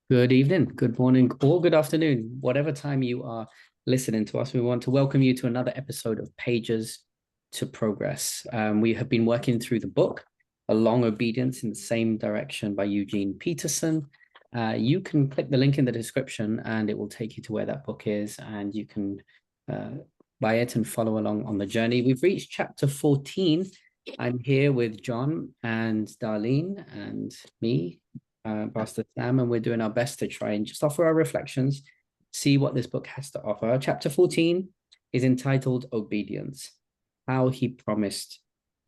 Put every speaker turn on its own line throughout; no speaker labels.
Good evening, good morning, or good afternoon, whatever time you are listening to us. We want to welcome you to another episode of Pages to Progress. We have been working through the book, A Long Obedience in the Same Direction by Eugene Peterson. You can click the link in the description and it will take you to where that book is, and you can buy it and follow along on the journey. We've reached chapter 14. I'm here with John and Darlene and me, Pastor Sam, and we're doing our best to try and just offer our reflections, see what this book has to offer. Chapter 14 is entitled Obedience, How He Promised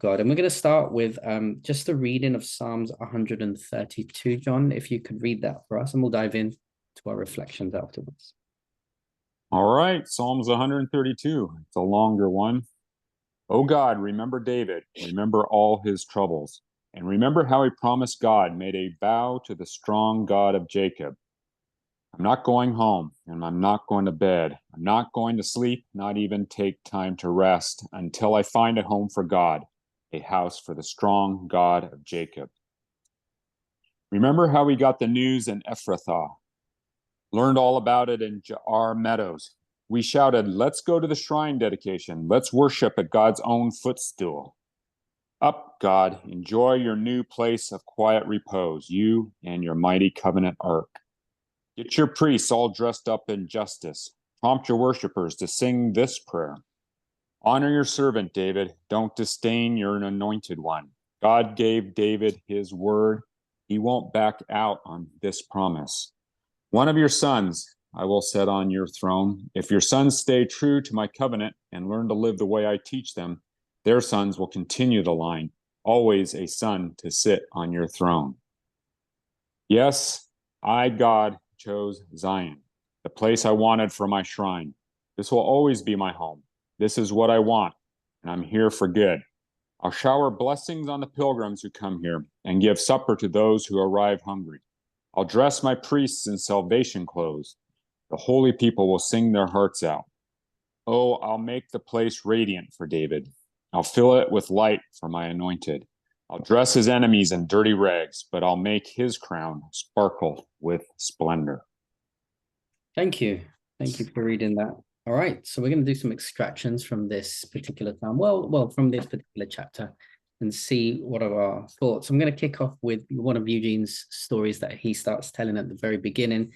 God. And we're going to start with just a reading of Psalms 132. John, if you could read that for us, and we'll dive in to our reflections afterwards.
All right, Psalms 132. It's a longer one. O God, remember David, remember all his troubles, and remember how he promised God, made a vow to the strong God of Jacob. I'm not going home, and I'm not going to bed. I'm not going to sleep, not even take time to rest, until I find a home for God, a house for the strong God of Jacob. Remember how we got the news in Ephrathah, learned all about it in Jaar Meadows. We shouted, let's go to the shrine dedication. Let's worship at God's own footstool. Up, God, enjoy your new place of quiet repose, you and your mighty covenant ark. Get your priests all dressed up in justice. Prompt your worshipers to sing this prayer. Honor your servant, David. Don't disdain your anointed one. God gave David his word. He won't back out on this promise. One of your sons I will set on your throne. If your sons stay true to my covenant and learn to live the way I teach them, their sons will continue the line, always a son to sit on your throne. Yes, I, God, chose Zion, the place I wanted for my shrine. This will always be my home. This is what I want, and I'm here for good. I'll shower blessings on the pilgrims who come here and give supper to those who arrive hungry. I'll dress my priests in salvation clothes. The holy people will sing their hearts out. Oh, I'll make the place radiant for David. I'll fill it with light for my anointed. I'll dress his enemies in dirty rags, but I'll make his crown sparkle with splendor.
Thank you. Thank you for reading that. All right, so we're going to do some extractions from this particular psalm. Well, from this particular chapter, and see what are our thoughts. I'm going to kick off with one of Eugene's stories that he starts telling at the very beginning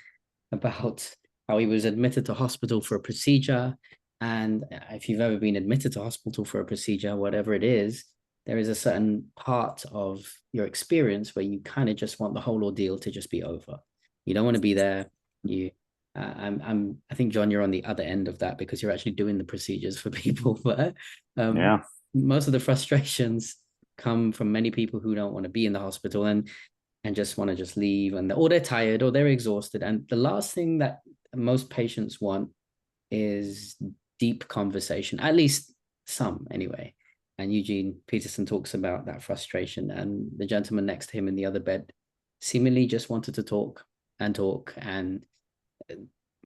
about how he was admitted to hospital for a procedure. And if you've ever been admitted to hospital for a procedure, whatever it is, there is a certain part of your experience where you kind of just want the whole ordeal to just be over. You don't want to be there. I think, John, you're on the other end of that because you're actually doing the procedures for people. But
Yeah.
most of the frustrations come from many people who don't want to be in the hospital and just want to just leave, or they're tired or they're exhausted. And the last thing that most patients want is deep conversation, at least some anyway. And Eugene Peterson talks about that frustration, and the gentleman next to him in the other bed seemingly just wanted to talk and talk and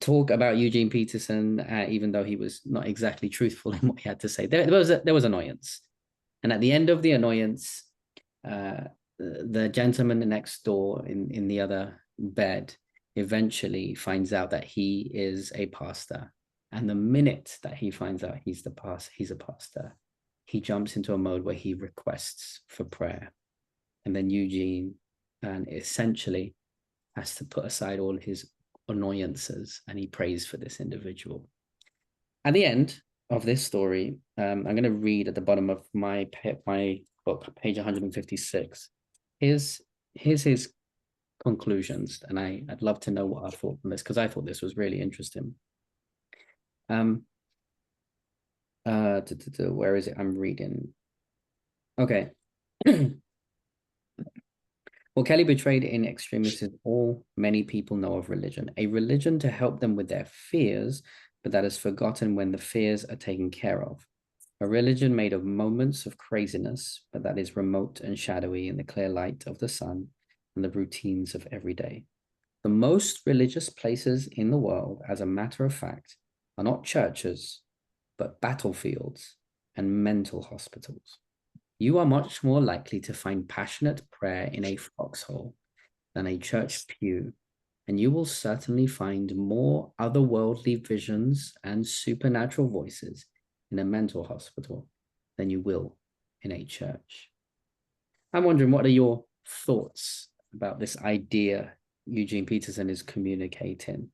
talk about Eugene Peterson, even though he was not exactly truthful in what he had to say. There was annoyance. And at the end of the annoyance, the gentleman next door in the other bed eventually finds out that he is a pastor. And the minute that he finds out he's a pastor, he jumps into a mode where he requests for prayer. And then Eugene essentially has to put aside all his annoyances and he prays for this individual. At the end of this story, I'm going to read at the bottom of my book, page 156. Here's his conclusions, and I'd love to know what I thought from this because I thought this was really interesting. Where is it? I'm reading. Okay. Well, Kelly betrayed in extremis is all many people know of religion, a religion to help them with their fears, but that is forgotten when the fears are taken care of. A religion made of moments of craziness, but that is remote and shadowy in the clear light of the sun and the routines of every day. The most religious places in the world, as a matter of fact, are not churches, but battlefields and mental hospitals. You are much more likely to find passionate prayer in a foxhole than a church pew and you will certainly find more otherworldly visions and supernatural voices in a mental hospital than you will in a church. I'm wondering, what are your thoughts about this idea Eugene Peterson is communicating?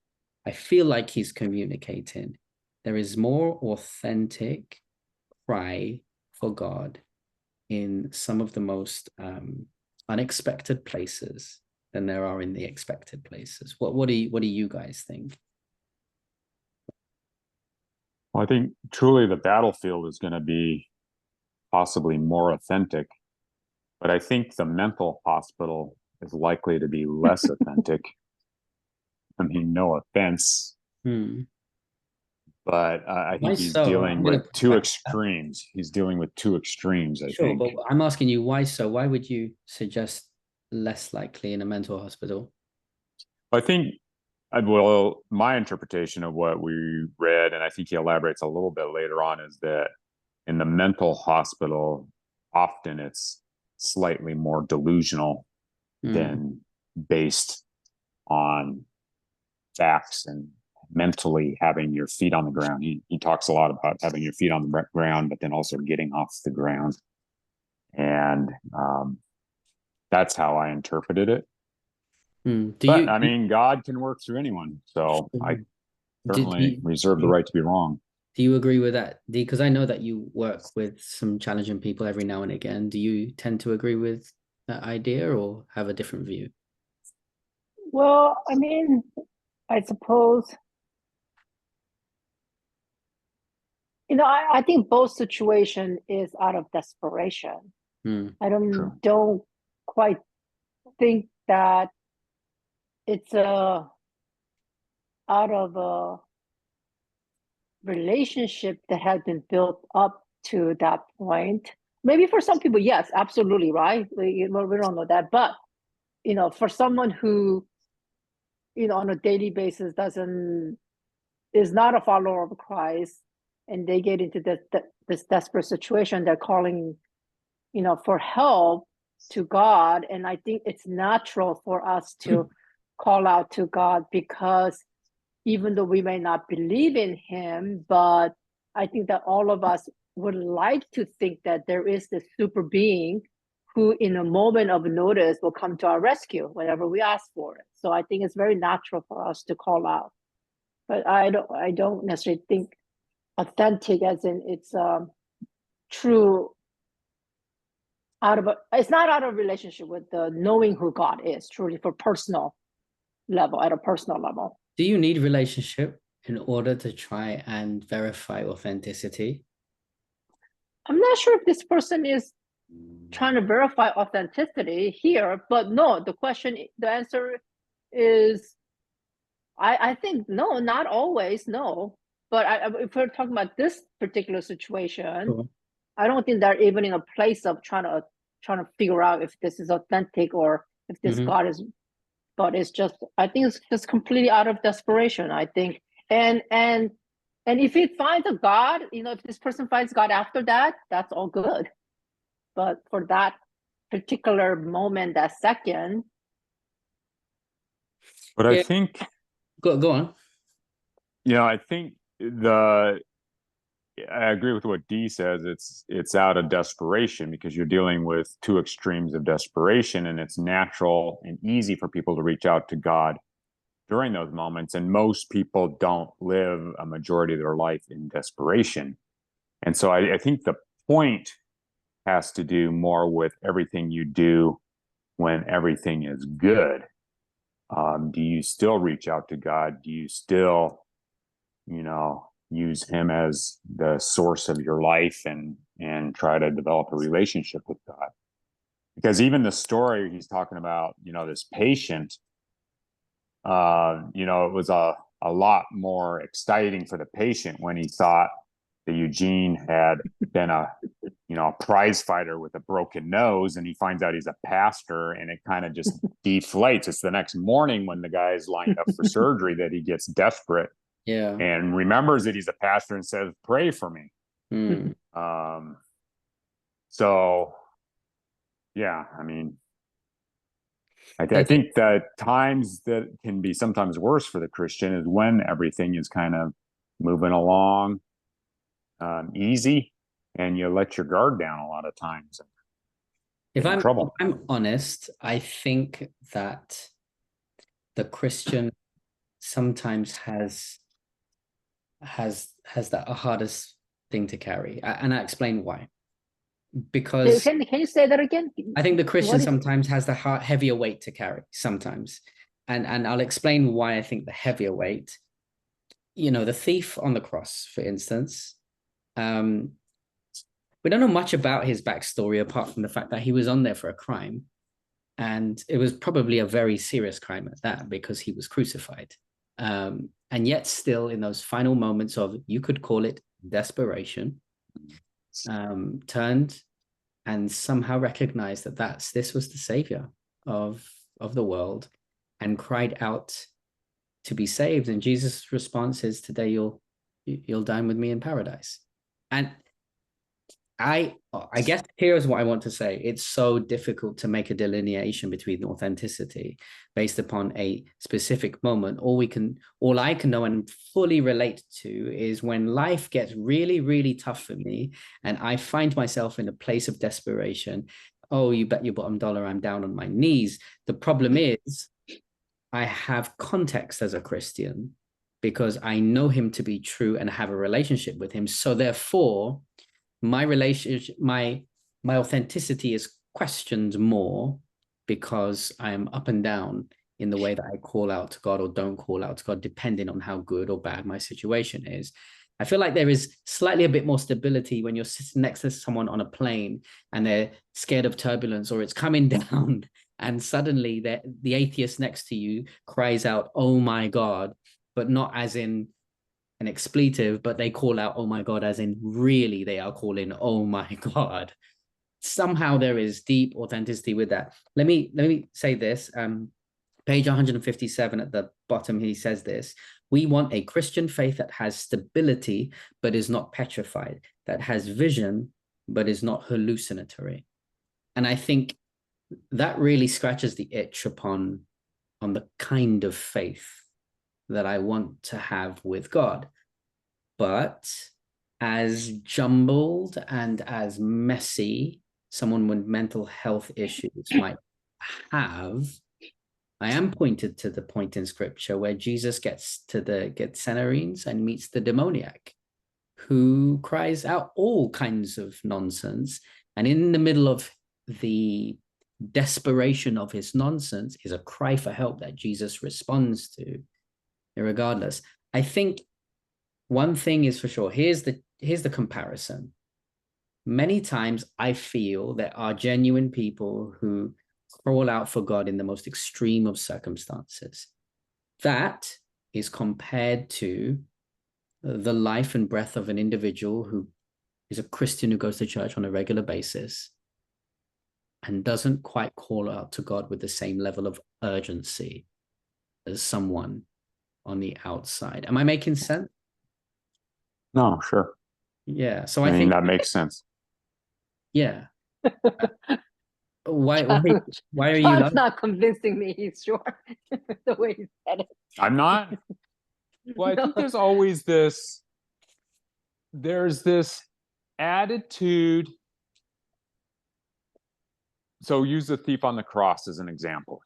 I feel like he's communicating there is more authentic cry for God in some of the most unexpected places than there are in the expected places. What do you guys think?
Well, I think truly the battlefield is going to be possibly more authentic, but I think the mental hospital is likely to be less authentic. I mean, no offense,
Hmm.
but I
Why
think he's
so?
dealing
I'm going
with
to push
two
back.
extremes. He's dealing with two extremes, I
Sure,
think.
but I'm asking you why so? Why would you suggest less likely in a mental hospital?
I think, well, my interpretation of what we read, and I think he elaborates a little bit later on, is that in the mental hospital, often it's slightly more delusional
Hmm.
than based on facts and mentally having your feet on the ground. He talks a lot about having your feet on the ground, but then also getting off the ground. And that's how I interpreted it.
Hmm. Do
But
you
I mean, God can work through anyone. So I
did
certainly
you
reserve the right to be wrong.
do you agree with that? Because I know that you work with some challenging people every now and again. Do you tend to agree with that idea or have a different view?
Well, I mean, I suppose, I think both situation is out of desperation.
Hmm.
I
True.
don't quite think that it's out of a relationship that has been built up to that point. Maybe for some people, yes, absolutely, right? We don't know that, but for someone who on a daily basis doesn't is not a follower of Christ, and they get into this desperate situation, they're calling for help to God. And I think it's natural for us to call out to God, because even though we may not believe in him, but I think that all of us would like to think that there is this super being who in a moment of notice will come to our rescue whenever we ask for it. So I think it's very natural for us to call out. But I don't necessarily think authentic as in it's true it's not out of relationship with the knowing who God is truly for personal level, at a personal level.
Do you need relationship in order to try and verify authenticity?
I'm not sure if this person is trying to verify authenticity here, but no, the answer is, I think no, not always, no. But if we're talking about this particular situation,
Sure.
I don't think they're even in a place of trying to figure out if this is authentic or if this
Mm-hmm.
God is. But it's just, I think it's just completely out of desperation, I think. And if it finds a God, if this person finds God after that, that's all good. But for that particular moment, that second.
But I
Yeah,
think,
go on.
I think I agree with what Dee says. It's out of desperation because you're dealing with two extremes of desperation, and it's natural and easy for people to reach out to God during those moments. And most people don't live a majority of their life in desperation. And so I think the point has to do more with everything you do when everything is good. Do you still reach out to God? Do you still, use him as the source of your life and try to develop a relationship with God? Because even the story he's talking about, this patient, it was a lot more exciting for the patient when he thought that Eugene had been a prize fighter with a broken nose, and he finds out he's a pastor, and it kind of just deflates. It's the next morning when the guy's lined up for surgery that he gets desperate
Yeah.
and remembers that he's a pastor and says, "Pray for me."
Mm.
Um, so yeah, I mean, I think that times that can be sometimes worse for the Christian is when everything is kind of moving along easy, and you let your guard down a lot of times and
If
get in
I'm if
trouble.
I'm honest, I think that the Christian sometimes has that hardest thing to carry. And I explain why. Because
Can you say that again?
I think the Christian
What is
sometimes has the heavier weight to carry, sometimes. And I'll explain why I think the heavier weight. The thief on the cross, for instance. Um, we don't know much about his backstory apart from the fact that he was on there for a crime. And it was probably a very serious crime at that, because he was crucified. And yet still, in those final moments of, you could call it desperation, turned and somehow recognized that this was the savior of the world, and cried out to be saved. And Jesus' response is, today you'll dine with me in paradise. And I guess here's what I want to say. It's so difficult to make a delineation between authenticity based upon a specific moment. All I can know and fully relate to is when life gets really, really tough for me and I find myself in a place of desperation. Oh, you bet your bottom dollar I'm down on my knees. The problem is I have context as a Christian because I know him to be true and have a relationship with him. So therefore, my relationship, my authenticity is questioned more because I am up and down in the way that I call out to God or don't call out to God, depending on how good or bad my situation is. I feel like there is slightly a bit more stability when you're sitting next to someone on a plane and they're scared of turbulence or it's coming down, and suddenly the atheist next to you cries out, "Oh my God," but not as in an expletive, but they call out "oh my God" as in really they are calling "oh my God." Somehow there is deep authenticity with that. Let me say this. Page 157 at the bottom, he says this: we want a Christian faith that has stability but is not petrified, that has vision but is not hallucinatory. And I think that really scratches the itch on the kind of faith that I want to have with God. But as jumbled and as messy someone with mental health issues might have, I am pointed to the point in scripture where Jesus gets to the Gethsemanes and meets the demoniac who cries out all kinds of nonsense. And in the middle of the desperation of his nonsense is a cry for help that Jesus responds to, regardless. I think one thing is for sure. Here's the comparison. Many times I feel there are genuine people who crawl out for God in the most extreme of circumstances. That is compared to the life and breath of an individual who is a Christian who goes to church on a regular basis and doesn't quite call out to God with the same level of urgency as someone on the outside. Am I making sense?
No, sure.
Yeah. So
I
I
mean,
think,
that makes sense.
yeah. Why are you
John's
laughing?
not convincing me, he's sure. The way he said it.
I'm not. Well, I think there's this attitude. So use the thief on the cross as an example.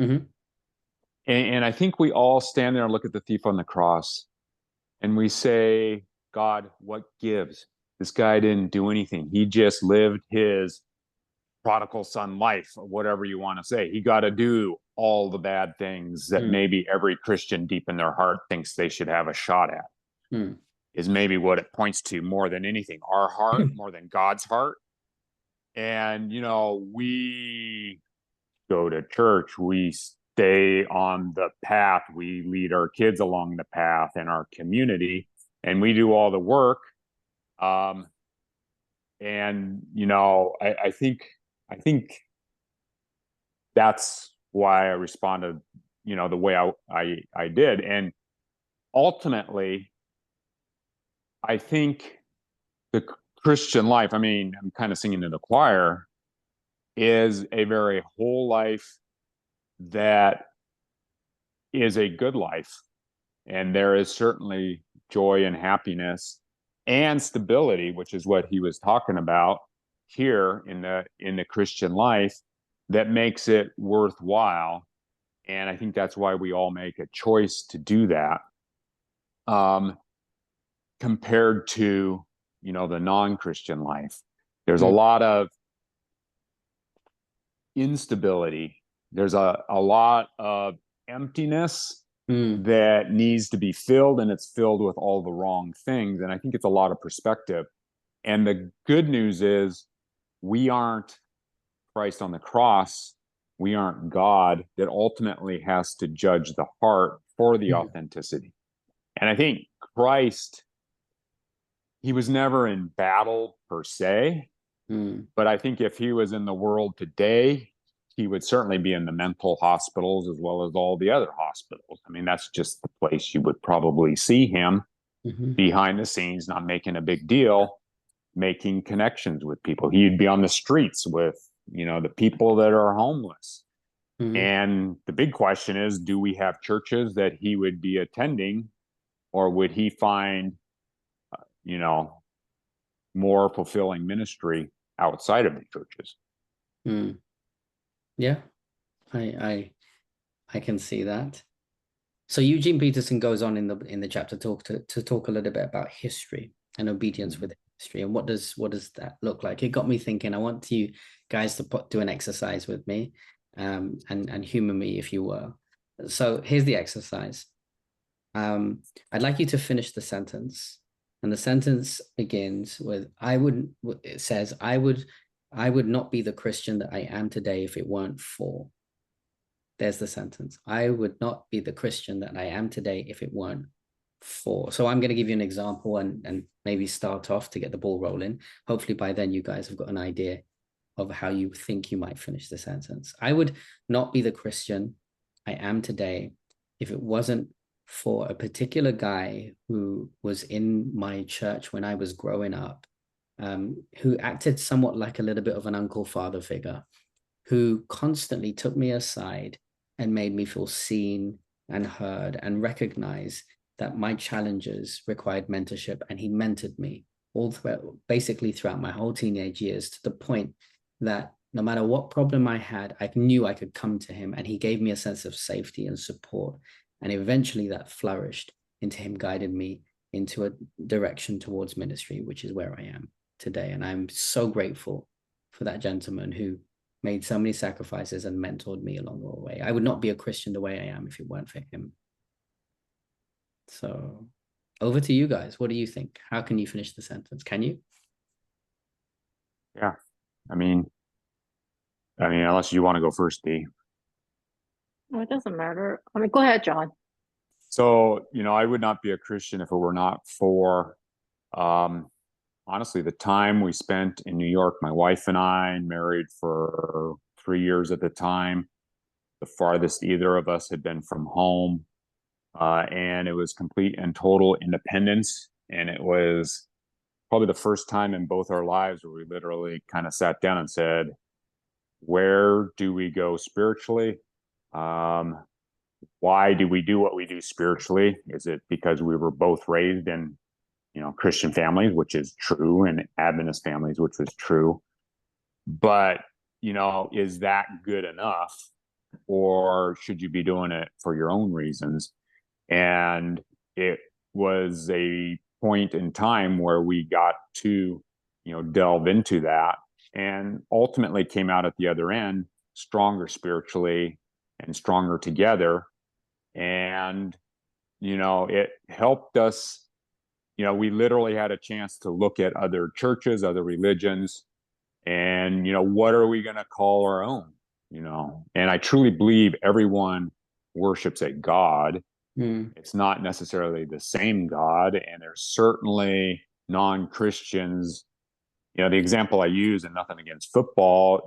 Mm-hmm.
And I think we all stand there and look at the thief on the cross and we say, God, what gives? This guy didn't do anything. He just lived his prodigal son life, or whatever you want to say. He got to do all the bad things that maybe every Christian deep in their heart thinks they should have a shot at, is maybe what it points to more than anything. Our heart, more than God's heart. And, we go to church, we stay on the path, we lead our kids along the path in our community, and we do all the work. And I think that's why I responded, the way I did. And ultimately, I think the Christian life, I mean, I'm kind of singing to the choir, is a very whole life that is a good life. And there is certainly joy and happiness and stability, which is what he was talking about here in the Christian life, that makes it worthwhile. And I think that's why we all make a choice to do that, compared to, the non-Christian life. There's a lot of instability. There's a lot of emptiness that needs to be filled, and it's filled with all the wrong things. And I think it's a lot of perspective. And the good news is we aren't Christ on the cross. We aren't God that ultimately has to judge the heart for the authenticity. And I think Christ, he was never in battle per se, but I think if he was in the world today, he would certainly be in the mental hospitals as well as all the other hospitals. I mean, that's just the place you would probably see him behind the scenes, not making a big deal, making connections with people. He'd be on the streets with, the people that are homeless. And the big question is, do we have churches that he would be attending, or would he find, more fulfilling ministry outside of the churches?
Yeah, I can see that. So Eugene Peterson goes on in the chapter to talk a little bit about history and obedience within history, and what does that look like? It got me thinking. I want you guys to do an exercise with me, and humor me if you will. So here's the exercise. I'd like you to finish the sentence, and the sentence begins with it says, I would not be the Christian that I am today if it weren't for. There's the sentence. I would not be the Christian that I am today if it weren't for. So I'm going to give you an example and maybe start off to get the ball rolling. Hopefully by then you guys have got an idea of how you think you might finish the sentence. I would not be the Christian I am today if it wasn't for a particular guy who was in my church when I was growing up, who acted somewhat like a little bit of an uncle father figure, who constantly took me aside and made me feel seen and heard and recognize that my challenges required mentorship. And he mentored me all throughout, basically throughout my whole teenage years, to the point that no matter what problem I had, I knew I could come to him, and he gave me a sense of safety and support. And eventually that flourished into him guiding me into a direction towards ministry, which is where I am today. And I'm so grateful for that gentleman who made so many sacrifices and mentored me along the way. I would not be a Christian the way I am if it weren't for him. So over to you guys. What do you think? How can you finish the sentence? Can you?
Yeah. I mean, unless you want to go first, Dee.
Well, it doesn't matter. I mean, go ahead, John.
So, I would not be a Christian if it were not for, honestly, the time we spent in New York. My wife and I, married for 3 years at the time, the farthest either of us had been from home. And it was complete and total independence. And it was probably the first time in both our lives where we literally kind of sat down and said, where do we go spiritually? Why do we do what we do spiritually? Is it because we were both raised in, Christian families, which is true, and Adventist families, which was true? But, is that good enough? Or should you be doing it for your own reasons? And it was a point in time where we got to, delve into that, and ultimately came out at the other end stronger spiritually and stronger together. And, it helped us. We literally had a chance to look at other churches, other religions, and, what are we going to call our own? And I truly believe everyone worships a God. It's not necessarily the same God, and there's certainly non-Christians. The example I use, and nothing against football,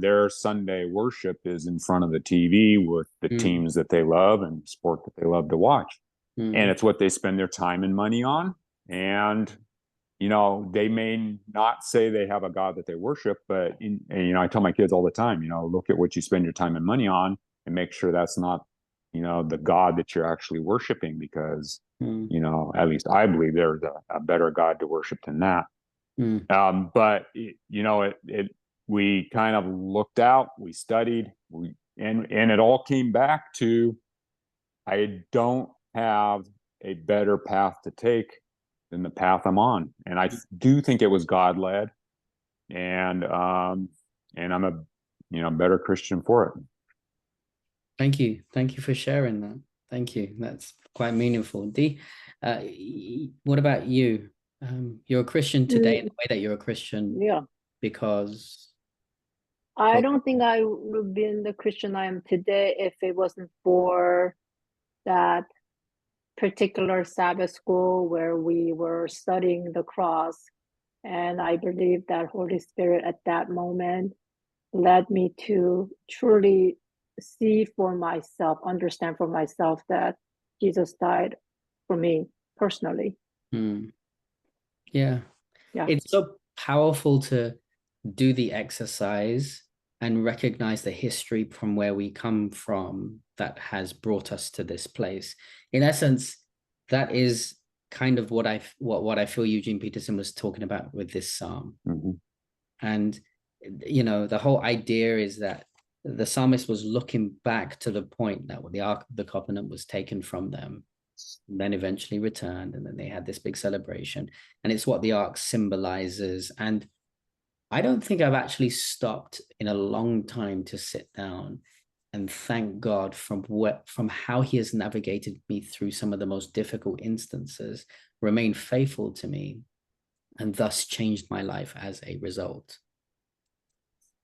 their Sunday worship is in front of the TV with the teams that they love and sport that they love to watch. And it's what they spend their time and money on. And, they may not say they have a God that they worship, but, I tell my kids all the time, look at what you spend your time and money on, and make sure that's not, the God that you're actually worshiping, because, at least I believe there's a better God to worship than that. But we kind of looked out, we studied, and it all came back to, I don't have a better path to take than the path I'm on. And I do think it was God led, and I'm a better Christian for it.
Thank you for sharing that. Thank you. That's quite meaningful. Dee, what about you? You're a Christian today in the way that you're a Christian.
Yeah.
Because
I don't think I would have been the Christian I am today if it wasn't for that particular Sabbath school where we were studying the cross. And I believe that Holy Spirit at that moment led me to truly see for myself, understand for myself that Jesus died for me personally.
Yeah. It's so powerful to do the exercise and recognize the history from where we come from that has brought us to this place. In essence, that is kind of what I feel Eugene Peterson was talking about with this psalm. And the whole idea is that the psalmist was looking back to the point that the Ark of the Covenant was taken from them, then eventually returned, and then they had this big celebration, and it's what the Ark symbolizes. And I don't think I've actually stopped in a long time to sit down and thank God from how he has navigated me through some of the most difficult instances, remained faithful to me, and thus changed my life as a result.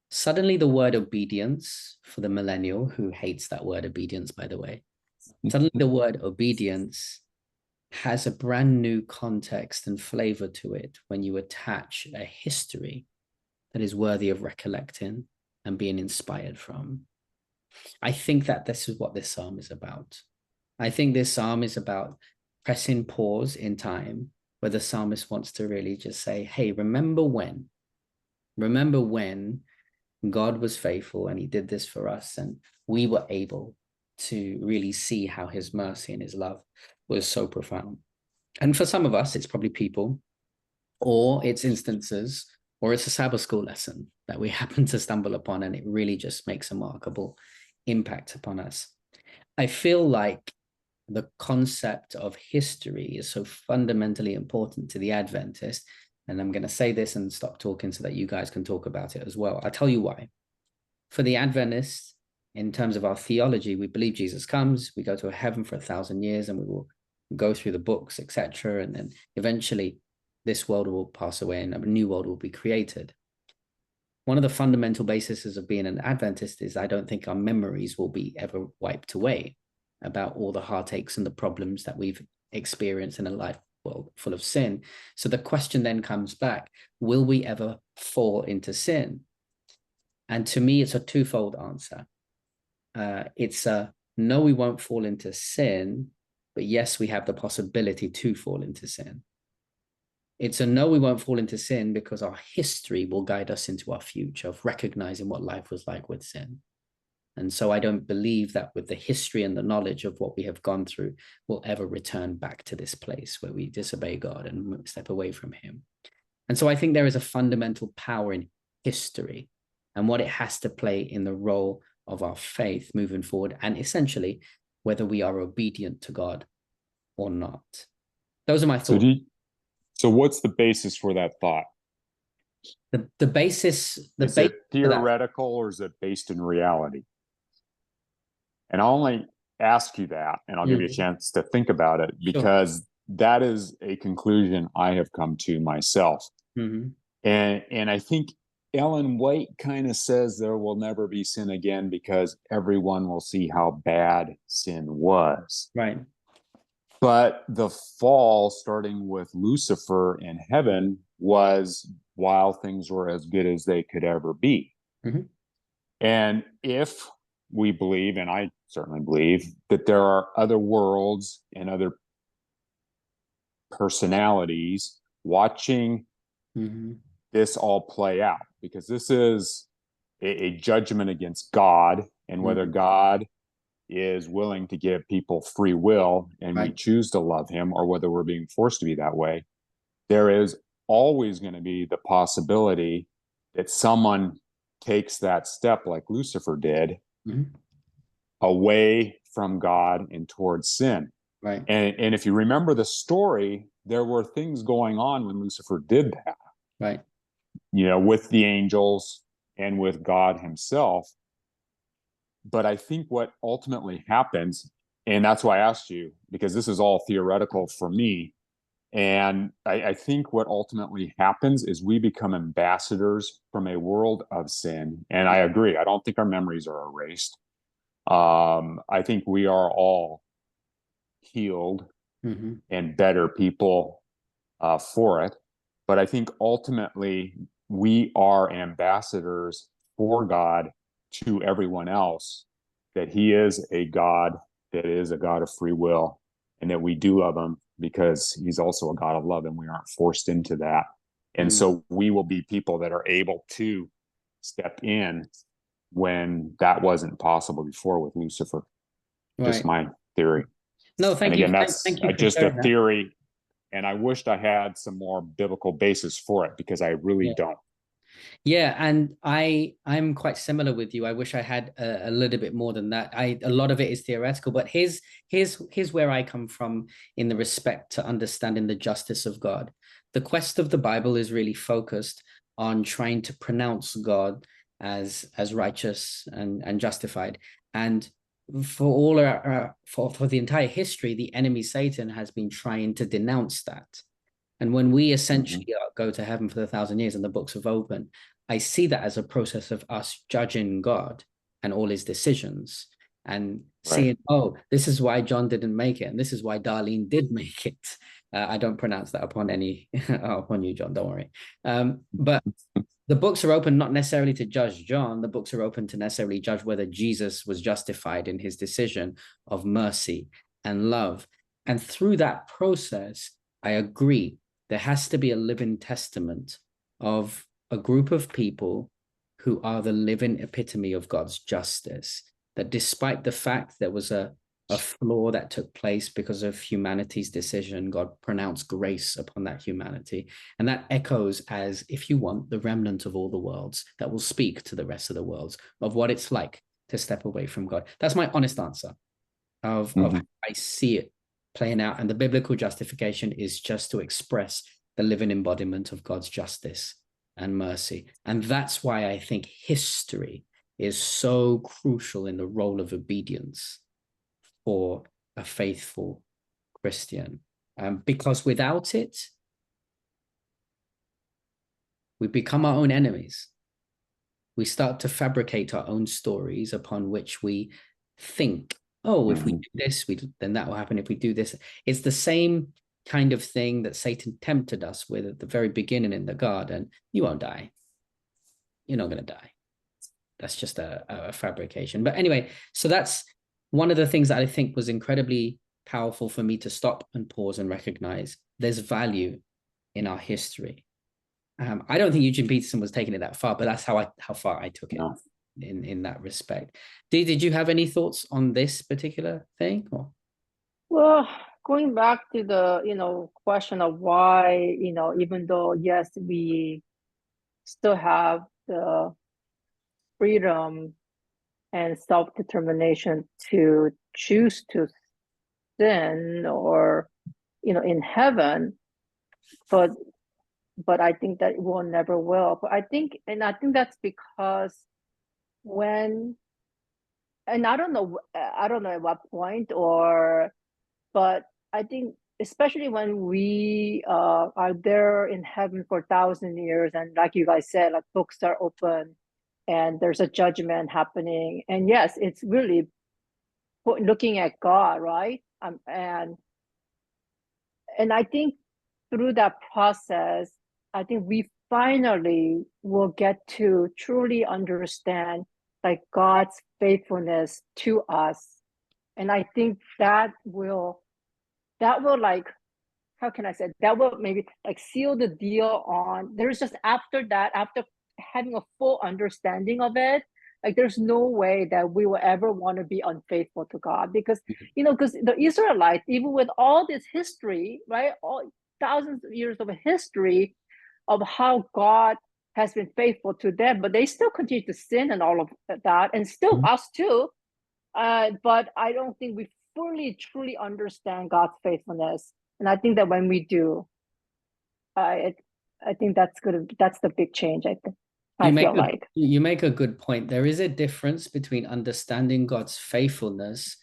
Suddenly the word obedience, for the millennial who hates that word obedience, by the way, suddenly the word obedience has a brand new context and flavor to it when you attach a history that is worthy of recollecting and being inspired from. I think that this is what this psalm is about. I think this psalm is about pressing pause in time, where the psalmist wants to really just say, hey, remember when God was faithful and he did this for us, and we were able to really see how his mercy and his love was so profound. And for some of us, it's probably people, or it's instances, or it's a Sabbath school lesson that we happen to stumble upon, and it really just makes a remarkable impact upon us. I feel like the concept of history is so fundamentally important to the Adventist. And I'm going to say this and stop talking so that you guys can talk about it as well. I'll tell you why. For the Adventists, in terms of our theology, we believe Jesus comes, we go to a heaven for 1,000 years, and we will go through the books, etc. And then eventually this world will pass away and a new world will be created. One of the fundamental bases of being an Adventist is I don't think our memories will be ever wiped away about all the heartaches and the problems that we've experienced in a life world full of sin. So the question then comes back, will we ever fall into sin? And to me, it's a twofold answer. It's a no, we won't fall into sin, but yes, we have the possibility to fall into sin. It's a no, we won't fall into sin because our history will guide us into our future of recognizing what life was like with sin. And so I don't believe that with the history and the knowledge of what we have gone through, we'll ever return back to this place where we disobey God and step away from him. And so I think there is a fundamental power in history and what it has to play in the role of our faith moving forward, and essentially whether we are obedient to God or not. Those are my thoughts.
So what's the basis for that thought?
The basis...
Is it theoretical or is it based in reality? And I'll only ask you that, and I'll give you a chance to think about it, because that is a conclusion I have come to myself. And I think Ellen White kind of says there will never be sin again because everyone will see how bad sin was.
Right.
But the fall, starting with Lucifer in heaven, was while things were as good as they could ever be. And if we believe, and I certainly believe, that there are other worlds and other personalities watching this all play out, because this is a judgment against God, and whether God is willing to give people free will and we
Right.
choose to love him, or whether we're being forced to be that way, there is always going to be the possibility that someone takes that step like Lucifer did,
Mhm.
away from God and towards sin.
Right.
And if you remember the story, there were things going on when Lucifer did that,
Right.
with the angels and with God himself. But I think what ultimately happens, and that's why I asked you, because this is all theoretical for me, and I think what ultimately happens is we become ambassadors from a world of sin. And I agree, I don't think our memories are erased. I think we are all healed
Mm-hmm.
and better people for it. But I think ultimately we are ambassadors for God to everyone else, that he is a God that is a God of free will, and that we do love him because he's also a God of love and we aren't forced into that. And
Mm.
so we will be people that are able to step in when that wasn't possible before with Lucifer. Just
Right.
my theory.
No,
And
thank you.
again, that's
Thank you for
just a
sharing that.
theory, and I wished I had some more biblical basis for it because I really
Yeah.
don't.
Yeah, and I'm quite similar with you. I wish I had a little bit more than that. A lot of it is theoretical, but here's where I come from in the respect to understanding the justice of God. The quest of the Bible is really focused on trying to pronounce God as righteous and justified. And for all for the entire history, the enemy Satan has been trying to denounce that. And when we
Mm-hmm.
essentially go to heaven for the 1,000 years and the books have opened, I see that as a process of us judging God and all his decisions and
Right.
seeing, oh, this is why John didn't make it. And this is why Darlene did make it. I don't pronounce that upon upon you, John, don't worry. But the books are open not necessarily to judge John. The books are open to necessarily judge whether Jesus was justified in his decision of mercy and love. And through that process, I agree, there has to be a living testament of a group of people who are the living epitome of God's justice. That despite the fact there was a flaw that took place because of humanity's decision, God pronounced grace upon that humanity. And that echoes as, if you want, the remnant of all the worlds that will speak to the rest of the worlds of what it's like to step away from God. That's my honest answer of
Mm-hmm.
how I see it playing out. And the biblical justification is just to express the living embodiment of God's justice and mercy. And that's why I think history is so crucial in the role of obedience for a faithful Christian. Because without it, we become our own enemies. We start to fabricate our own stories upon which we think, oh, if we
Mm-hmm.
do this, then that will happen. If we do this, it's the same kind of thing that Satan tempted us with at the very beginning in the garden. You won't die. You're not going to die. That's just a fabrication. But anyway, so that's one of the things that I think was incredibly powerful for me to stop and pause and recognize there's value in our history. I don't think Eugene Peterson was taking it that far, but that's how far I took it
No.
in that respect. Did you have any thoughts on this particular thing? Or?
Well, going back to the, question of why, even though, yes, we still have the freedom and self-determination to choose to sin or, in heaven, but I think that it will never will. But I think that's because when, and I don't know at what point but I think especially when we are there in heaven for 1,000 years, and like you guys said, like books are open, and there's a judgment happening, and yes, it's really looking at God, right? And I think through that process, I think we finally will get to truly understand like God's faithfulness to us, and I think that will like, how can I say, that will maybe like seal the deal on, there's just after that, after having a full understanding of it, Like there's no way that we will ever want to be unfaithful to God, because because the Israelites, even with all this history, right, all thousands of years of history of how God has been faithful to them, but they still continue to sin and all of that, and still us too. But I don't think we fully truly understand God's faithfulness, and I think that when we do, I think that's the big change. I feel like
you make a good point. There is a difference between understanding God's faithfulness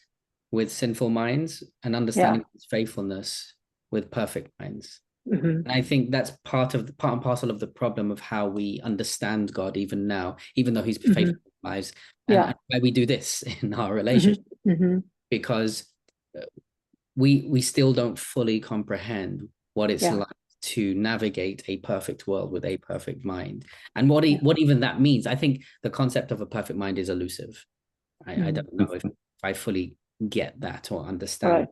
with sinful minds and understanding His faithfulness with perfect minds. And I think that's part and parcel of the problem of how we understand God even now, even though He's faithful in our lives, and why we do this in our relationship, because we still don't fully comprehend what it's like to navigate a perfect world with a perfect mind, and what even that means. I think the concept of a perfect mind is elusive. I don't know if I fully get that or understand.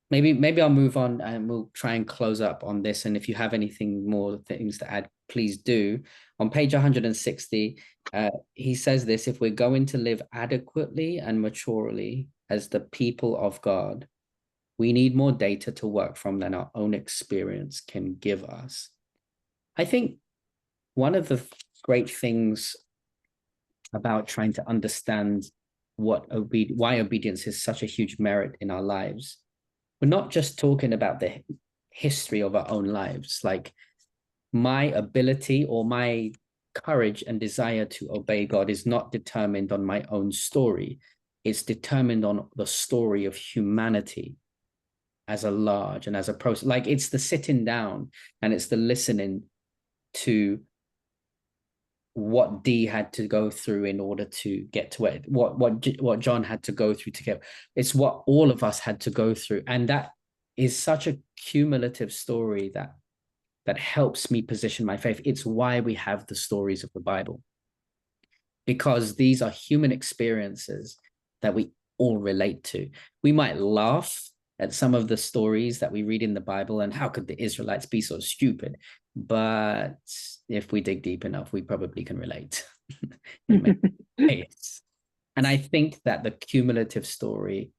Maybe I'll move on and we'll try and close up on this. And if you have anything more things to add, please do. On page 160, he says this: if we're going to live adequately and maturely as the people of God, we need more data to work from than our own experience can give us. I think one of the great things about trying to understand why obedience is such a huge merit in our lives, we're not just talking about the history of our own lives. Like my ability or my courage and desire to obey God is not determined on my own story. It's determined on the story of humanity as a large and as a process. Like it's the sitting down and it's the listening to what Dee had to go through in order to get to it, what John had to go through to get. It's what all of us had to go through, and that is such a cumulative story that helps me position my faith. It's why we have the stories of the Bible, because these are human experiences that we all relate to. We might laugh at some of the stories that we read in the Bible and how could the Israelites be so stupid? But if we dig deep enough, we probably can relate. And I think that the cumulative story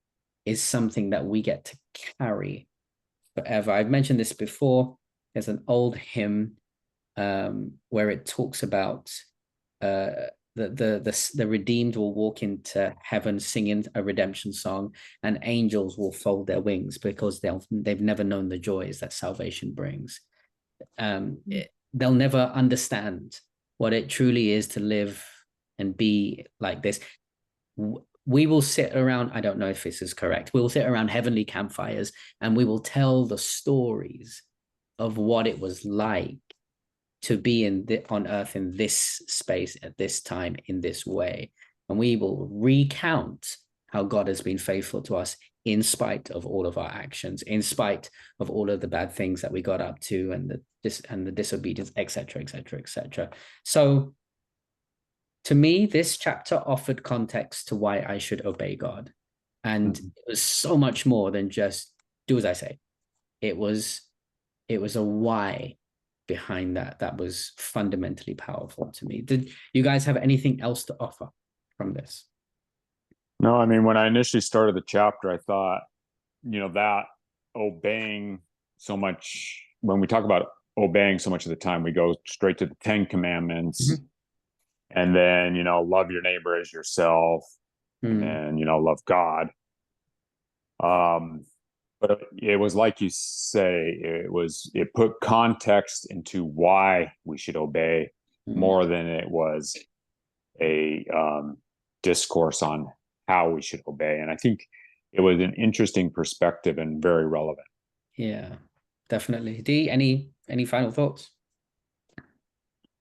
is something that we get to carry forever. I've mentioned this before. There's an old hymn where it talks about the redeemed will walk into heaven singing a redemption song, and angels will fold their wings because they've never known the joys that salvation brings. They'll never understand what it truly is to live and be like this. We will sit around, I don't know if this is correct, we will sit around heavenly campfires and we will tell the stories of what it was like to be on earth in this space at this time in this way. And we will recount how God has been faithful to us in spite of all of our actions, in spite of all of the bad things that we got up to and the disobedience, etc., etc., etc. So to me, this chapter offered context to why I should obey God. And it was so much more than just do as I say. It was a why behind that was fundamentally powerful to me. Did you guys have anything else to offer from this?
No, I mean, when I initially started the chapter, I thought, that obeying so much, when we talk about obeying so much of the time, we go straight to the 10 Commandments, and then, love your neighbor as yourself, and then, love God. But it was like you say, it put context into why we should obey more than it was a discourse on how we should obey. And I think it was an interesting perspective and very relevant.
Yeah, definitely. Dee, any final thoughts?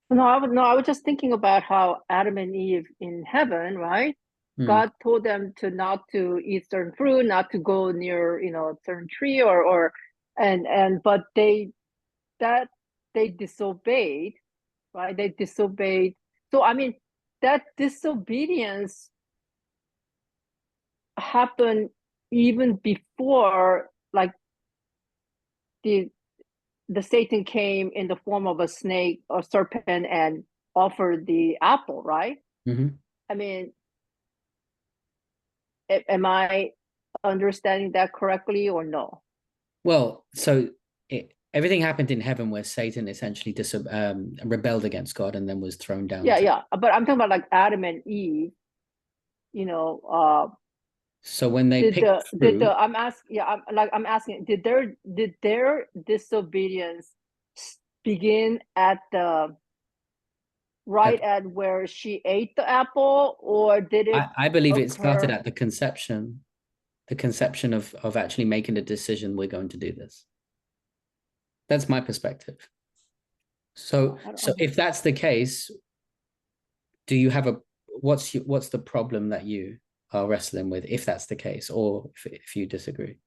No, I was just thinking about how Adam and Eve in heaven, right? God told them not to eat certain fruit, not to go near, certain tree but they disobeyed, right? They disobeyed. So I mean, that disobedience happened even before, like the Satan came in the form of a snake or serpent and offered the apple, right?
Mm-hmm.
I mean, am I understanding that correctly or no?
Well, so everything happened in heaven where Satan essentially rebelled against God and then was thrown down.
Yeah. But I'm talking about like Adam and Eve, you know,
so when they
did
picked fruit,
I'm asking, I'm asking, did their disobedience begin at the right at where she ate the apple, or did it
I believe it started
occur?
at the conception of actually making the decision, we're going to do this. That's my perspective. So if that's the case, do you have what's the problem that you are wrestling with, if that's the case, or if you disagree?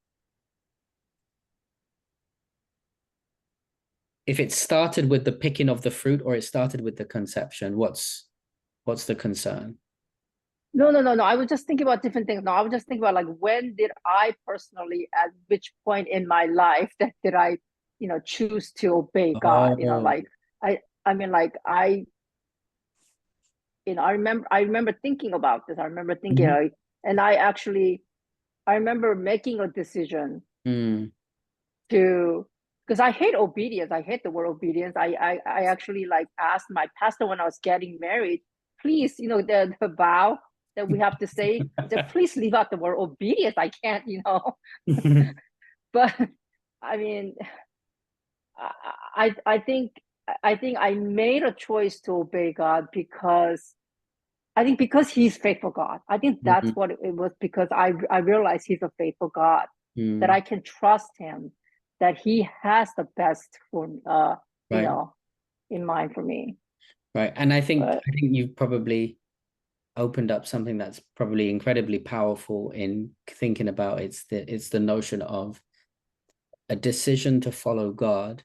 If it started with the picking of the fruit or it started with the conception, what's the concern?
No. I was just thinking about different things. No, I was just thinking about like, when did I personally, at which point in my life that did I, choose to obey God? Like I mean, like I remember thinking about this. I remember thinking, like, and I remember making a decision to, because I hate obedience. I hate the word obedience. I actually like asked my pastor when I was getting married, please, the vow that we have to say, please leave out the word obedience. I can't, but I mean, I think I made a choice to obey God because he's faithful God. I think that's what it was, because I realized he's a faithful God, that I can trust him, that he has the best for
right.
In mind for me.
Right. And I think you've probably opened up something that's probably incredibly powerful in thinking about it's the notion of a decision to follow God.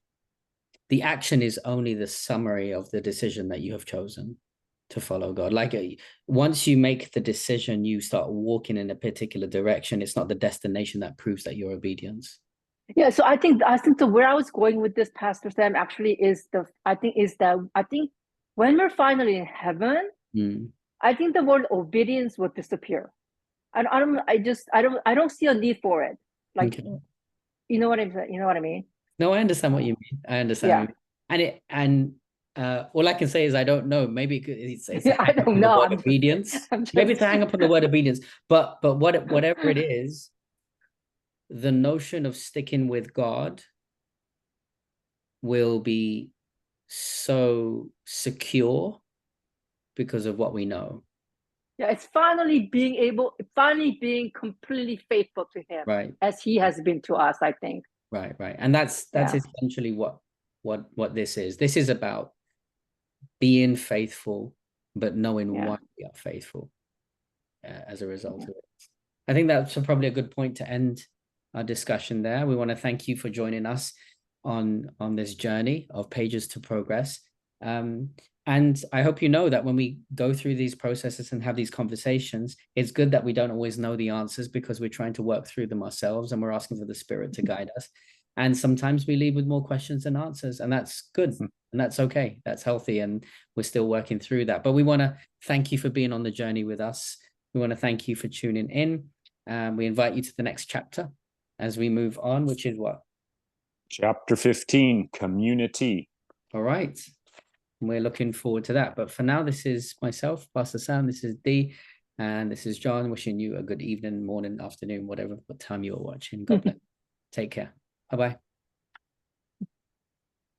The action is only the summary of the decision that you have chosen to follow God. Like once you make the decision, you start walking in a particular direction. It's not the destination that proves that you're obedience.
Yeah, so I think where I was going with this, Pastor Sam, actually is I think when we're finally in heaven, I think the word obedience will disappear. I don't see a need for it. Like,
okay.
You know what I mean?
No, I understand what you mean. I understand. Yeah. And all I can say is I don't know. Maybe it's a
I
hang up
don't
on the
know.
word obedience. Maybe it's a hang up on the word obedience. But whatever it is, the notion of sticking with God will be so secure because of what we know.
Yeah, it's finally being completely faithful to him,
right,
as he has been to us, I think.
Right. And that's essentially what this is. This is about being faithful, but knowing why we are faithful as a result of it. I think that's probably a good point to end our discussion there. We want to thank you for joining us on this journey of Pages to Progress. And I hope you know that when we go through these processes and have these conversations, it's good that we don't always know the answers, because we're trying to work through them ourselves and we're asking for the Spirit to guide us. And sometimes we leave with more questions than answers, and that's good. And that's okay. That's healthy. And we're still working through that. But we want to thank you for being on the journey with us. We want to thank you for tuning in. We invite you to the next chapter as we move on, which is what?
Chapter 15, Community.
All right. We're looking forward to that. But for now, this is myself, Pastor Sam. This is Dee. And this is John, wishing you a good evening, morning, afternoon, what time you're watching. God bless. Take care. Bye-bye.